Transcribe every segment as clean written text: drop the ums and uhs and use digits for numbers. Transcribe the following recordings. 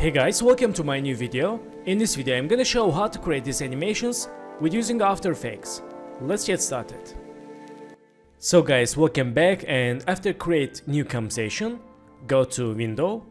Hey guys, welcome to my new video. In this video I'm gonna show how to create these animations with using After Effects. Let's get started. So guys, welcome back, and after create new conversation, go to Window,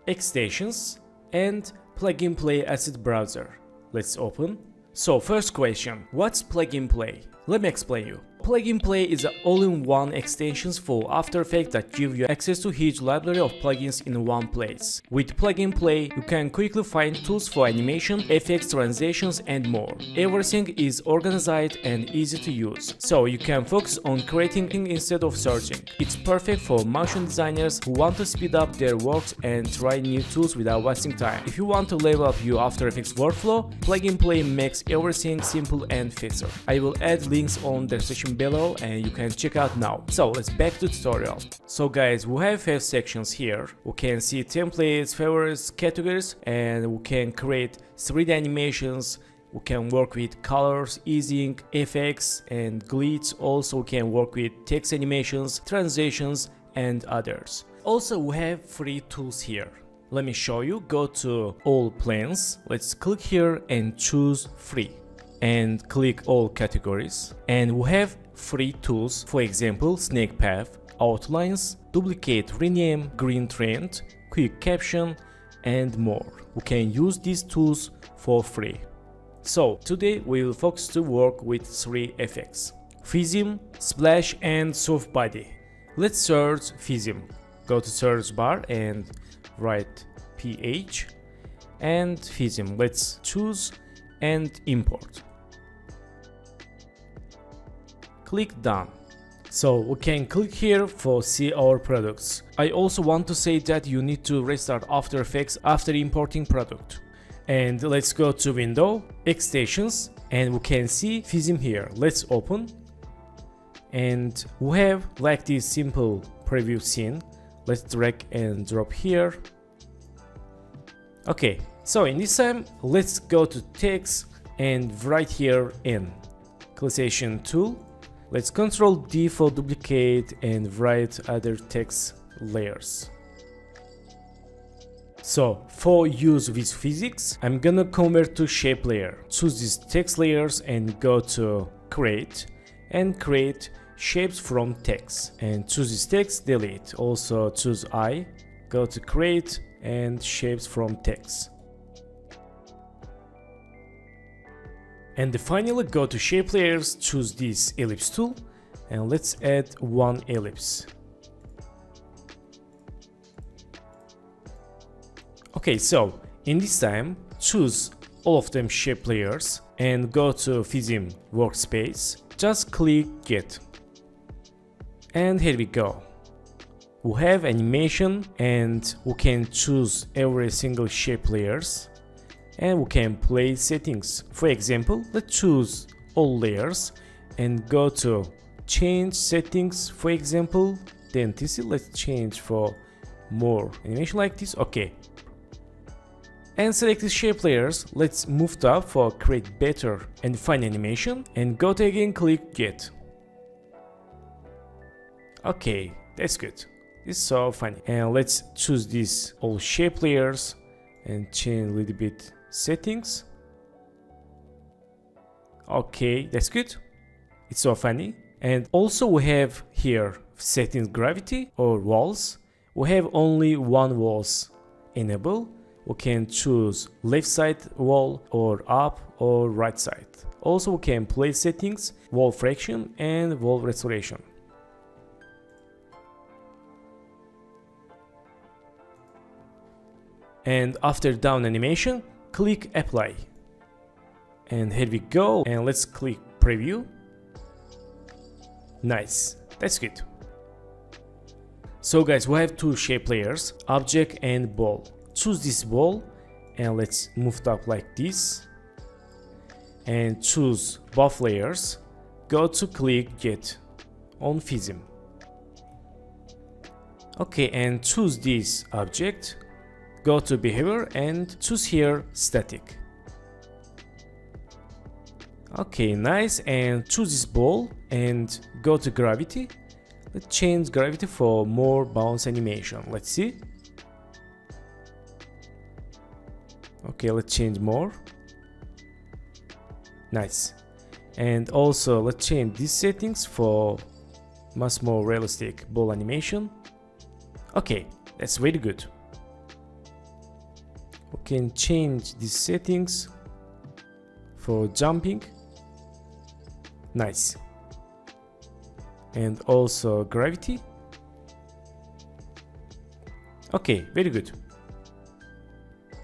Extensions and Plug-in-Play Asset Browser. Let's open. So first question, what's Plug-in-Play? Let me explain you. Plug-in-Play is an all-in-one extensions for After Effects that give you access to huge library of plugins in one place. With Plug-in-Play, you can quickly find tools for animation, effects, transitions, and more. Everything is organized and easy to use, so you can focus on creating instead of searching. It's perfect for motion designers who want to speed up their works and try new tools without wasting time. If you want to level up your After Effects workflow, Plug-in-Play makes everything simple and faster. I will add links on the description below and you can check out now. So let's back to tutorial. So guys, we have 5 sections here. We can see templates, favorites, categories, and we can create 3D animations. We can work with colors, easing, effects, and glitch. Also we can work with text animations, transitions, and others. Also we have free tools here. Let me show you. Go to all plans. Let's click here and choose free and click all categories, and we have free tools, for example snake path, outlines, duplicate, rename, green trend, quick caption, and more. We can use these tools for free. So today we will focus to work with 3 effects: Fizzim, Splash, and Soft Body. Let's search Fizzim. Go to search bar and write PH and Fizzim. Let's choose and import. Click done. So we can click here for see our products. I also want to say that you need to restart After Effects after importing product. And let's go to Window, Extensions, and we can see Fizzim here. Let's open. And we have like this simple preview scene. Let's drag and drop here. Okay, so in this time, let's go to text and write here in Classification tool. Let's Ctrl D for duplicate and write other text layers. So for use with physics, I'm gonna convert to shape layer. Choose these text layers and go to create and create shapes from text, and choose this text, delete. Also choose I, go to create and shapes from text. And finally go to shape layers, choose this ellipse tool, and let's add 1 ellipse. Okay, so in this time choose all of them shape layers and go to Fizzim workspace. Just click get. And here we go. We have animation and we can choose every single shape layers. And we can play settings. For example, let's choose all layers and go to change settings. For example, then this let's change for more animation like this. Okay. And select the shape layers. Let's move tab for create better and fine animation. And go to again click get. Okay, that's good. This is so funny. And let's choose these all shape layers and change a little bit settings. Okay, that's good. It's so funny. And also we have here settings gravity or walls. We have only one walls enable. We can choose left side wall or up or right side. Also we can play settings, wall fraction and wall restoration. And after down animation, click apply. And here we go, and let's click preview. Nice, that's good. So guys, we have 2 shape layers, object and ball. Choose this ball and let's move it up like this. And choose buff layers. Go to click get on Fizzim. Okay, and choose this object. Go to behavior and choose here static. Okay, nice, and choose this ball and go to gravity. Let's change gravity for more bounce animation. Let's see. Okay, let's change more. Nice. And also let's change these settings for much more realistic ball animation. Okay, that's very good. We can change these settings for jumping. Nice. And also gravity. Okay, very good.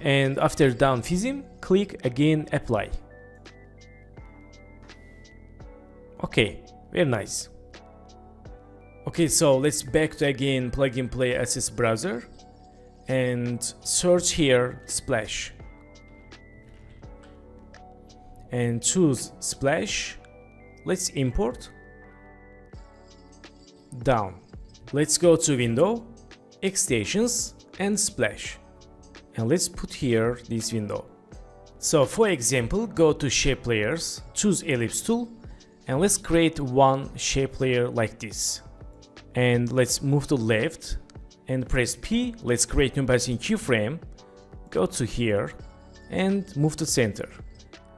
And after down fizzing, click again apply. Okay, very nice. Okay, so let's back to again plugin play access browser and search here splash and choose splash. Let's import down. Let's go to window, extensions and splash, and let's put here this window. So for example, go to shape layers, choose ellipse tool, and let's create one shape layer like this. And let's move to left and press P. Let's create new passing keyframe. Go to here and move to center.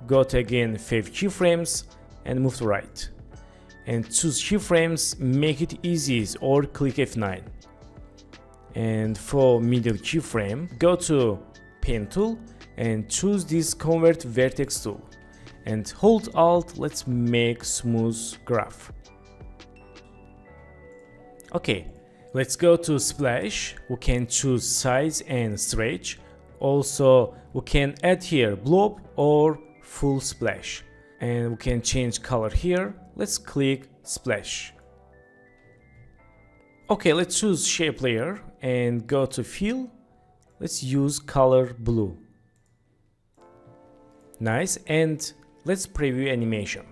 Go to again 5 keyframes and move to right. And choose keyframes, make it easy, or click F9. And for middle keyframe, go to pen tool and choose this convert vertex tool. And hold Alt, let's make smooth graph. Okay, let's go to splash. We can choose size and stretch. Also, we can add here blob or full splash. And we can change color here. Let's click splash. Okay, let's choose shape layer and go to fill. Let's use color blue. Nice, and let's preview animation.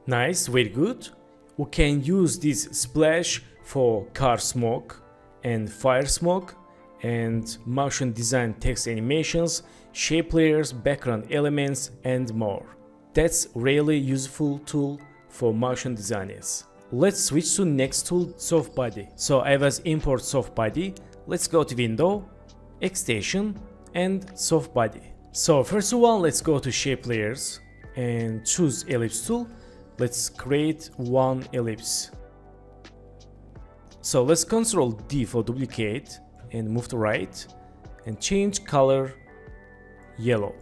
Nice, very good. We can use this splash for car smoke and fire smoke and motion design text animations, shape layers, background elements and more. That's really useful tool for motion designers. Let's switch to next tool, soft body. So I was import soft body. Let's go to window, extension and soft body. So first of all, let's go to shape layers and choose ellipse tool. Let's create one ellipse. So let's Ctrl D for duplicate and move to right and change color yellow.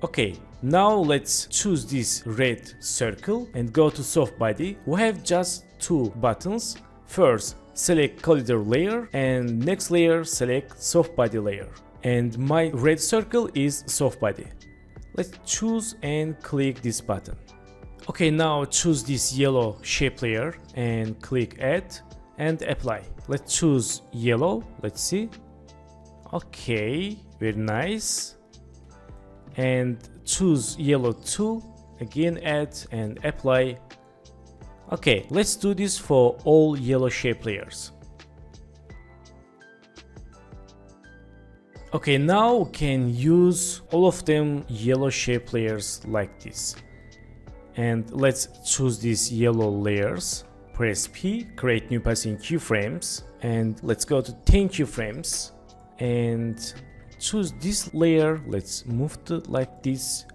Okay, now let's choose this red circle and go to soft body. We have just 2 buttons. First, select collider layer and next layer select soft body layer. And my red circle is soft body. Let's choose and click this button. Okay, now choose this yellow shape layer and click add and apply. Let's choose yellow. Let's see. Okay, very nice. And choose yellow 2. Again add and apply. Okay, let's do this for all yellow shape layers. Okay, now we can use all of them yellow shape layers like this. And let's choose these yellow layers. Press P, create new passing keyframes, and let's go to 10 keyframes and choose this layer. Let's move to like this.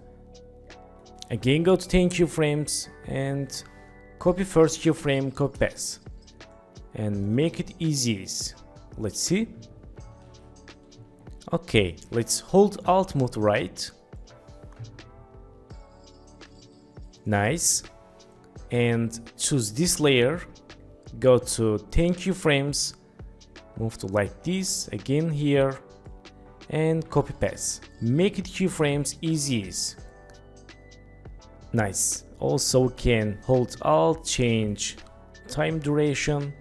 Again, go to 10 keyframes and copy first keyframe, copy paste, and make it easy. Let's see. Okay, let's hold Alt, move to right. Nice. And choose this layer. Go to 10 keyframes, move to like this. Again here, and copy paste. Make it keyframes easy. Nice. Also, we can hold Alt, change time duration.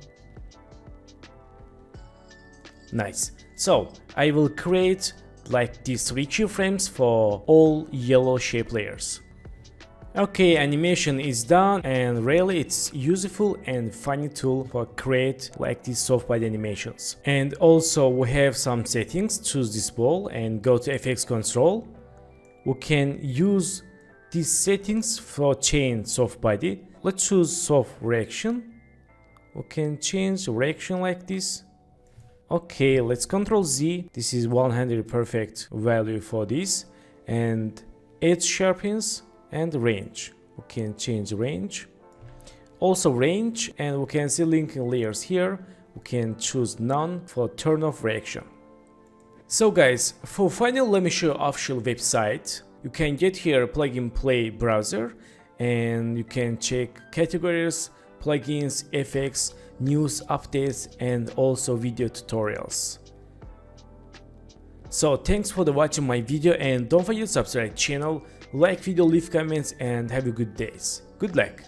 Nice. So I will create like these 3 keyframes for all yellow shape layers. Okay, animation is done, and really it's useful and funny tool for create like these soft body animations. And also we have some settings. Choose this ball and go to FX control. We can use these settings for change soft body. Let's choose soft reaction. We can change reaction like this. Okay, let's Ctrl Z. This is 100 perfect value for this. And edge sharpens and range. We can change range. Also range, and we can see linking layers here. We can choose none for turn off reaction. So guys, for final let me show official website. You can get here pluginplay browser, and you can check categories, plugins, effects, news updates, and also video tutorials. So thanks for watching my video, and don't forget to subscribe channel, like video, leave comments, and have a good days. Good luck.